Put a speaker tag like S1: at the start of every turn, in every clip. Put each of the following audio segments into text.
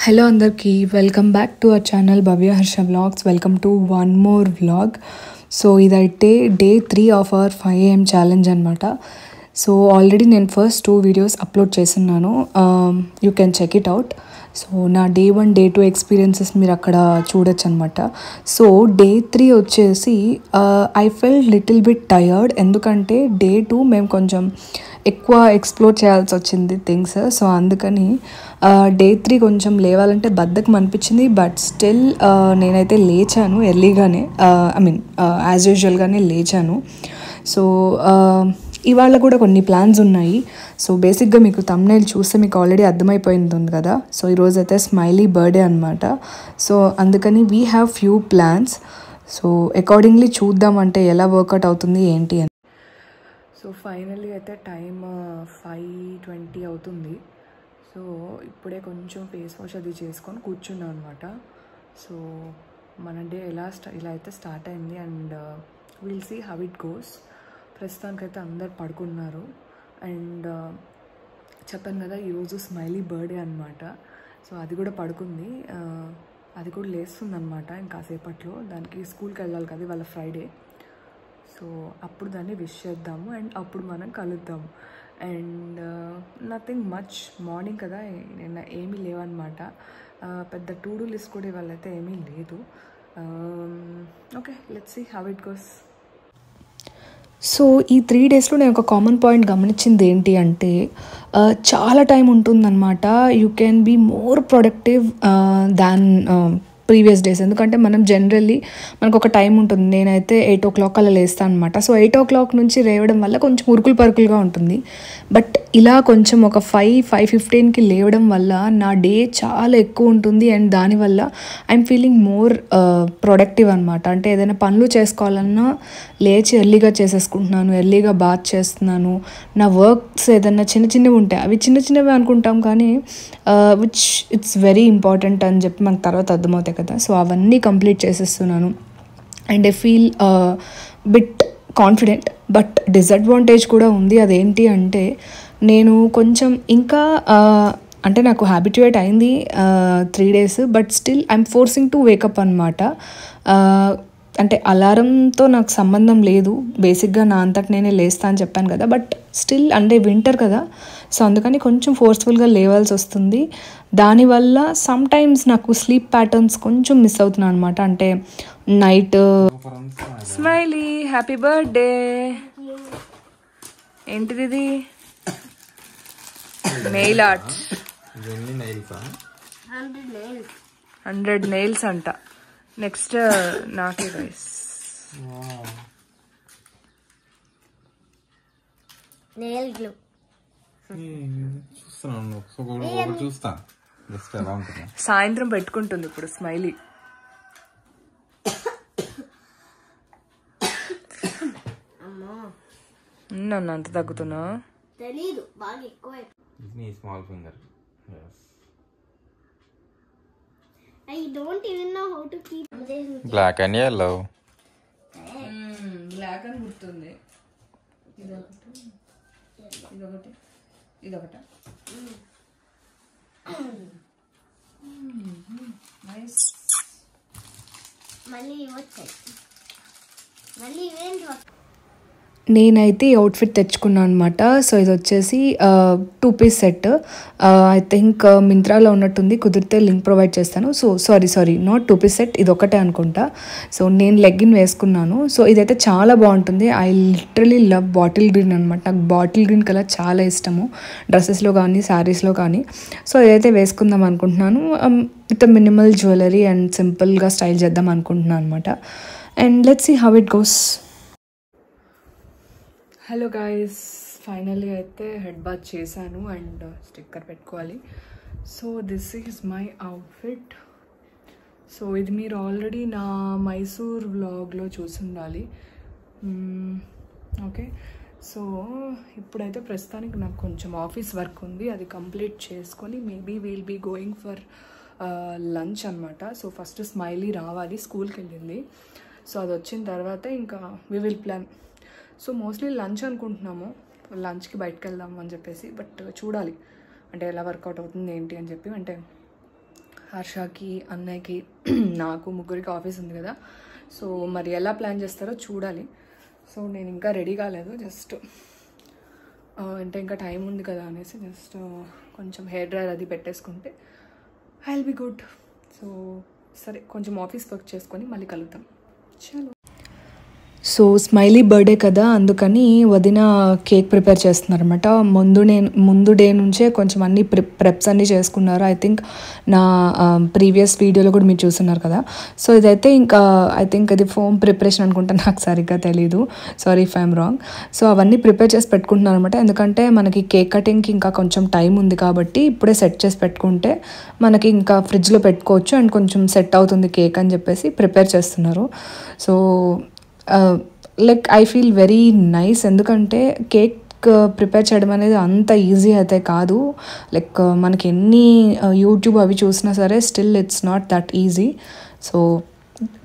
S1: Hello Andarki, welcome back to our channel Bhavya Harsha Vlogs. Welcome to one more vlog. So ఇదైతే day 3 of our 5 AM challenge అనమాట. So already నేను first 2 videos upload చేస్తున్నాను. You can check it out. So నా day 1 day 2 experiences మీరు అక్కడ చూడొచ్చు అనమాట. So day 3 వచ్చేసి I felt little bit tired, ఎందుకంటే డే 2 మేము కొంచెం ఎక్కువ ఎక్స్ప్లోర్ చేయాల్సి వచ్చింది థింగ్స్. సో అందుకని డే 3 కొంచెం లేవాలంటే బద్ధకం అనిపించింది. బట్ స్టిల్ నేనైతే లేచాను ఎర్లీగానే, ఐ మీన్ యాజ్ యూజువల్గానే లేచాను. సో ఇవాళ కూడా కొన్ని ప్లాన్స్ ఉన్నాయి. సో బేసిక్గా మీకు థంబ్నెయిల్ చూస్తే మీకు ఆల్రెడీ అర్థమైపోయింది కదా. సో ఈరోజు అయితే స్మైలీ బర్త్డే అనమాట. సో అందుకని we have few plans. So accordingly చూద్దామంటే ఎలా వర్కౌట్ అవుతుంది ఏంటి అని. సో ఫైనల్లీ అయితే టైం 5:20 అవుతుంది. సో ఇప్పుడే కొంచెం ఫేస్ వాష్ అది చేసుకొని కూర్చున్నాను అనమాట. సో మన డే ఇలా అయితే స్టార్ట్ అయింది and will see how it goes. ప్రస్తుతానికైతే అందరు పడుకున్నారు అండ్ చెప్పాను కదా ఈరోజు స్మైలీ బర్త్డే అనమాట. సో అది కూడా పడుకుంది, అది కూడా లేస్తుంది అనమాట ఇంకాసేపట్లో. దానికి స్కూల్కి వెళ్ళాలి కదా వాళ్ళ ఫ్రైడే. సో అప్పుడు దాన్ని విష్ చేద్దాము అండ్ అప్పుడు మనం కలుద్దాము. అండ్ నథింగ్ మచ్, మార్నింగ్ కదా నిన్న ఏమీ లేవన్నమాట. పెద్ద టు డూ లిస్ట్ కూడా ఇవాళ అయితే ఏమీ లేదు. Okay, let's see how it goes. So ఈ 3 డేస్లో నేను ఒక కామన్ పాయింట్ గమనించింది ఏంటి అంటే చాలా టైం ఉంటుందన్నమాట. You can be more productive than previous days. ఎందుకంటే మనం జనరల్లీ మనకు ఒక టైం ఉంటుంది. నేనైతే 8 o'clock అలా లేస్తాను అనమాట. సో 8 o'clock నుంచి లేవడం వల్ల కొంచెం ఉరుకులు పరుకులుగా ఉంటుంది. బట్ ఇలా కొంచెం ఒక 5:15కి లేవడం వల్ల నా డే చాలా ఎక్కువ ఉంటుంది అండ్ దానివల్ల ఐఎమ్ ఫీలింగ్ మోర్ ప్రొడక్టివ్ అనమాట. అంటే ఏదైనా పనులు చేసుకోవాలన్నా లేచి ఎర్లీగా చేసేసుకుంటున్నాను, ఎర్లీగా బాత్ చేస్తున్నాను. నా వర్క్స్ ఏదైనా చిన్నవి ఉంటాయి, అవి చిన్నవి అనుకుంటాం కానీ విచ్ ఇట్స్ వెరీ ఇంపార్టెంట్ అని చెప్పి మనకు తర్వాత అర్థమవుతాయి కదా. సో అవన్నీ కంప్లీట్ చేసేస్తున్నాను and I feel bit confident. But disadvantage కూడా ఉంది. అదేంటి అంటే నేను కొంచెం ఇంకా అంటే నాకు హ్యాబిట్యుయేట్ అయింది 3 days, but still I'm forcing to wake up అనమాట. అంటే అలారంతో నాకు సంబంధం లేదు, బేసిక్గా నా అంతటి నేనే లేస్తా అని చెప్పాను కదా. బట్ స్టిల్ అంటే వింటర్ కదా, సో అందుకని కొంచెం ఫోర్స్ఫుల్గా లేవాల్సి వస్తుంది. దానివల్ల సమ్ టైమ్స్ నాకు స్లీప్ ప్యాటర్న్స్ కొంచెం మిస్ అవుతున్నాను అనమాట. అంటే నైట్ స్మైలీ హ్యాపీ బర్త్డే ఏంటిది, ఇది నెయిల్ ఆర్ట్ 100 నెయిల్స్ అంట. నెక్స్ట్ నాకే గైస్ సాయంత్రం పెట్టుకుంటుంది ఇప్పుడు స్మైలీ. నన్ను అంత తగ్గుతున్నా
S2: I don't even know how to keep
S3: black and yellow.
S1: Black అని గుర్తుంది. ఇదొకటి నైస్.
S2: మళ్ళీ వచ్చాయి, మళ్ళీ ఇవేంటి.
S1: నేనైతే ఈ అవుట్ఫిట్ తెచ్చుకున్నాను అనమాట. సో ఇది వచ్చేసి 2 piece సెట్. ఐ థింక్ మింత్రాలో ఉన్నట్టుంది, కుదిరితే లింక్ ప్రొవైడ్ చేస్తాను. So sorry not 2 piece set, ఇది ఒకటే అనుకుంటా. సో నేను లెగ్గిన్ వేసుకున్నాను. సో ఇదైతే చాలా బాగుంటుంది. I literally love bottle green అనమాట. నాకు బాటిల్ గ్రీన్ కలర్ చాలా ఇష్టము, డ్రెస్సెస్లో కానీ శారీస్లో కానీ. సో ఇదైతే వేసుకుందాం అనుకుంటున్నాను. విత్ మినిమల్ జ్యువెలరీ అండ్ సింపుల్గా స్టైల్ చేద్దాం అనుకుంటున్నాను అనమాట. And let's see how it goes. Hello guys, finally అయితే హెడ్ బాత్ చేశాను అండ్ స్టిక్కర్ పెట్టుకోవాలి. So this is my outfit. So ఇది మీరు ఆల్రెడీ నా మైసూర్ వ్లాగ్లో చూసుండాలి. ఓకే, సో ఇప్పుడైతే ప్రస్తుతానికి నాకు కొంచెం ఆఫీస్ వర్క్ ఉంది, అది కంప్లీట్ చేసుకొని maybe will be going for lunch అనమాట. సో ఫస్ట్ స్మైలీ రావాలి, స్కూల్కి వెళ్ళింది. సో అది వచ్చిన తర్వాత ఇంకా we will plan. So mostly lunch అనుకుంటున్నాము, లంచ్కి బయటకు వెళ్దాము అని చెప్పేసి. బట్ చూడాలి అంటే ఎలా వర్కౌట్ అవుతుంది ఏంటి అని చెప్పి. అంటే హర్షకి, అన్నయ్యకి, నాకు ముగ్గురికి ఆఫీస్ ఉంది కదా. సో మరి ఎలా ప్లాన్ చేస్తారో చూడాలి. సో నేను ఇంకా రెడీ కాలేదు, జస్ట్ అంటే ఇంకా టైం ఉంది కదా అనేసి జస్ట్ కొంచెం హెయిర్ డ్రైయర్ అది పెట్టేసుకుంటే I will be good. So సరే, కొంచెం ఆఫీస్ వర్క్ చేసుకొని మళ్ళీ కలుద్దాం. చలో. సో స్మైలీ బర్త్డే కదా, అందుకని వదిన కేక్ ప్రిపేర్ చేస్తున్నారనమాట. ముందు డే నుంచే కొంచెం అన్ని ప్రెప్స్ అన్నీ చేసుకున్నారు. ఐ థింక్ నా ప్రీవియస్ వీడియోలో కూడా మీరు చూస్తున్నారు కదా. సో ఇదైతే ఇంకా ఐ థింక్ అది ఫోమ్ ప్రిపరేషన్ అనుకుంటా, నాకు సరిగ్గా తెలీదు, sorry if I'm wrong. So అవన్నీ ప్రిపేర్ చేసి పెట్టుకుంటున్నారు అనమాట. ఎందుకంటే మనకి కేక్ కటింగ్కి ఇంకా కొంచెం టైం ఉంది కాబట్టి ఇప్పుడే సెట్ చేసి పెట్టుకుంటే మనకి ఇంకా ఫ్రిడ్జ్లో పెట్టుకోవచ్చు అండ్ కొంచెం సెట్ అవుతుంది కేక్ అని చెప్పేసి ప్రిపేర్ చేస్తున్నారు. So like I feel very nice, ఎందుకంటే కేక్ ప్రిపేర్ చేయడం అనేది అంత ఈజీ అయితే కాదు. లైక్ మనకి ఎన్ని యూట్యూబ్ అవి చూసినా సరే still it's not that easy. So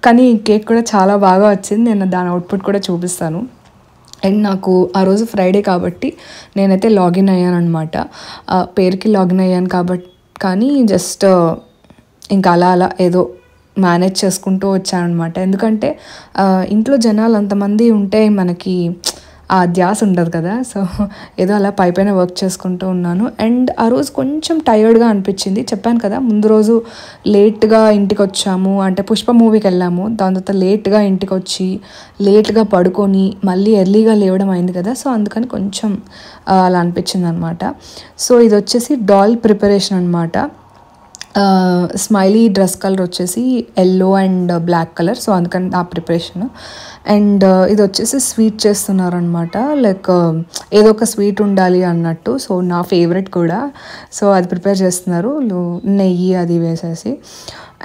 S1: కానీ కేక్ కూడా చాలా బాగా వచ్చింది. నేను దాని అవుట్పుట్ కూడా చూపిస్తాను. అండ్ నాకు ఆ రోజు ఫ్రైడే కాబట్టి నేనైతే లాగిన్ అయ్యాను అనమాట. పేరుకి లాగిన్ అయ్యాను కాబట్టి, కానీ జస్ట్ ఇంకా అలా ఏదో మేనేజ్ చేసుకుంటూ వచ్చానమాట. ఎందుకంటే ఇంట్లో జనాలు అంతమంది ఉంటే మనకి ఆ ధ్యాస ఉండదు కదా. సో ఏదో అలా పైన వర్క్ చేసుకుంటూ ఉన్నాను. అండ్ ఆ రోజు కొంచెం టైర్డ్గా అనిపించింది. చెప్పాను కదా, ముందు రోజు లేట్గా ఇంటికి వచ్చాము, అంటే పుష్ప మూవీకి వెళ్ళాము. దాని తర్వాత లేట్గా ఇంటికి వచ్చి లేట్గా పడుకొని మళ్ళీ ఎర్లీగా లేవడం అయింది కదా. సో అందుకని కొంచెం అలా అనిపించింది అనమాట. సో ఇది వచ్చేసి డాల్ ప్రిపరేషన్ అనమాట. స్మైలీ డ్రెస్ కలర్ వచ్చేసి yellow and black colour. So అందుకని ఆ ప్రిపరేషన్. అండ్ ఇది వచ్చేసి స్వీట్ చేస్తున్నారనమాట. లైక్ ఏదో ఒక స్వీట్ ఉండాలి అన్నట్టు. సో నా ఫేవరెట్ కూడా. సో అది ప్రిపేర్ చేస్తున్నారు, నెయ్యి అది వేసేసి.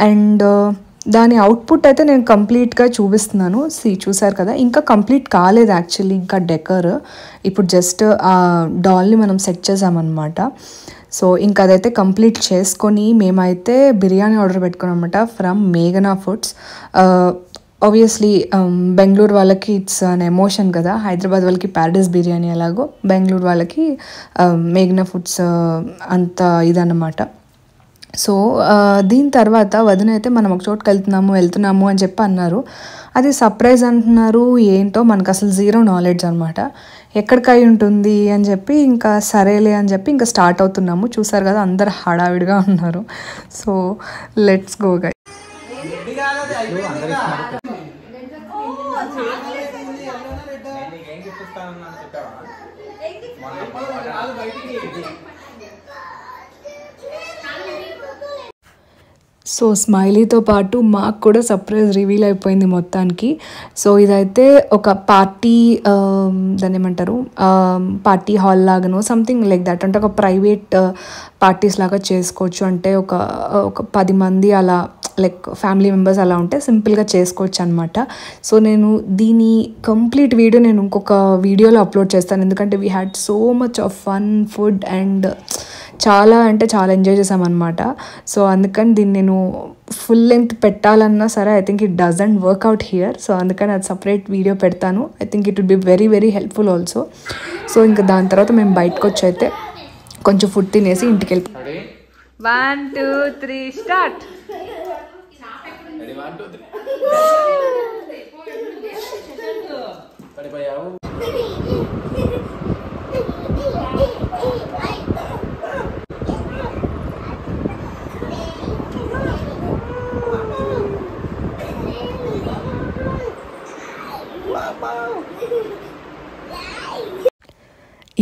S1: అండ్ దాని అవుట్పుట్ అయితే నేను కంప్లీట్గా చూపిస్తున్నాను. చూసారు కదా, ఇంకా కంప్లీట్ కాలేదు యాక్చువల్లీ, ఇంకా డెకర్. ఇప్పుడు జస్ట్ ఆ డాల్ని మనం సెట్ చేసామన్నమాట. సో ఇంకా అదైతే కంప్లీట్ చేసుకొని మేమైతే బిర్యానీ ఆర్డర్ పెట్టుకున్నాం అనమాట ఫ్రమ్ మేఘనా ఫుడ్స్. ఆబ్వియస్లీ బెంగళూరు వాళ్ళకి ఇట్స్ అన్ ఎమోషన్ కదా, హైదరాబాద్ వాళ్ళకి ప్యారడైస్ బిర్యానీ ఎలాగో బెంగళూరు వాళ్ళకి మేఘనా ఫుడ్స్ అంత ఇదన్నమాట. సో దీని తర్వాత వదిన అయితే మనం ఒక చోటుకి వెళ్తున్నాము అని చెప్పి అన్నారు. అది సర్ప్రైజ్ అంటున్నారు, ఏంటో మనకు అసలు జీరో నాలెడ్జ్ అనమాట. ఎక్కడికై ఉంటుంది అని చెప్పి ఇంకా సరేలే అని చెప్పి ఇంకా స్టార్ట్ అవుతున్నాము. చూసారు కదా, అందరు హడావిడిగా ఉన్నారు. So let's go guys. So స్మైలీతో పాటు మాకు కూడా సర్ప్రైజ్ రివీల్ అయిపోయింది మొత్తానికి. సో ఇదైతే ఒక పార్టీ, దాన్ని ఏమంటారు, పార్టీ హాల్ లాగానో సంథింగ్ లైక్ దట్, అంటే ఒక ప్రైవేట్ పార్టీస్ లాగా చేసుకోవచ్చు. అంటే ఒక 10 మంది అలా, లైక్ ఫ్యామిలీ మెంబర్స్ అలా ఉంటే సింపుల్గా చేసుకోవచ్చు అనమాట. సో నేను దీని కంప్లీట్ వీడియో నేను ఇంకొక వీడియోలో అప్లోడ్ చేస్తాను. ఎందుకంటే we had so much of fun, food and చాలా అంటే చాలా ఎంజాయ్ చేసామన్నమాట. సో అందుకని దీన్ని నేను ఫుల్ లెంత్ పెట్టాలన్నా సరే I think it doesn't work out here. So అందుకని అది సపరేట్ వీడియో పెడతాను. I think it will be very very helpful also. So ఇంకా దాని తర్వాత మేము బయటకు వచ్చి అయితే కొంచెం ఫుడ్ తినేసి ఇంటికి వెళ్ళిపోయాం. 1 2 3 స్టార్ట్.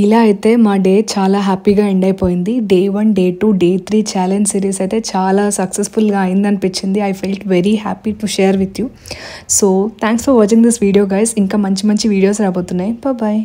S1: ఇలా అయితే మా డే చాలా హ్యాపీగా ఎండ్ అయిపోయింది. Day 1, Day 2, Day 3 challenge series అయితే చాలా సక్సెస్ఫుల్గా అయిందనిపించింది. I felt very happy to share with you. So thanks for watching this video guys. ఇంకా మంచి మంచి వీడియోస్ రాబోతున్నాయి. బాయ్.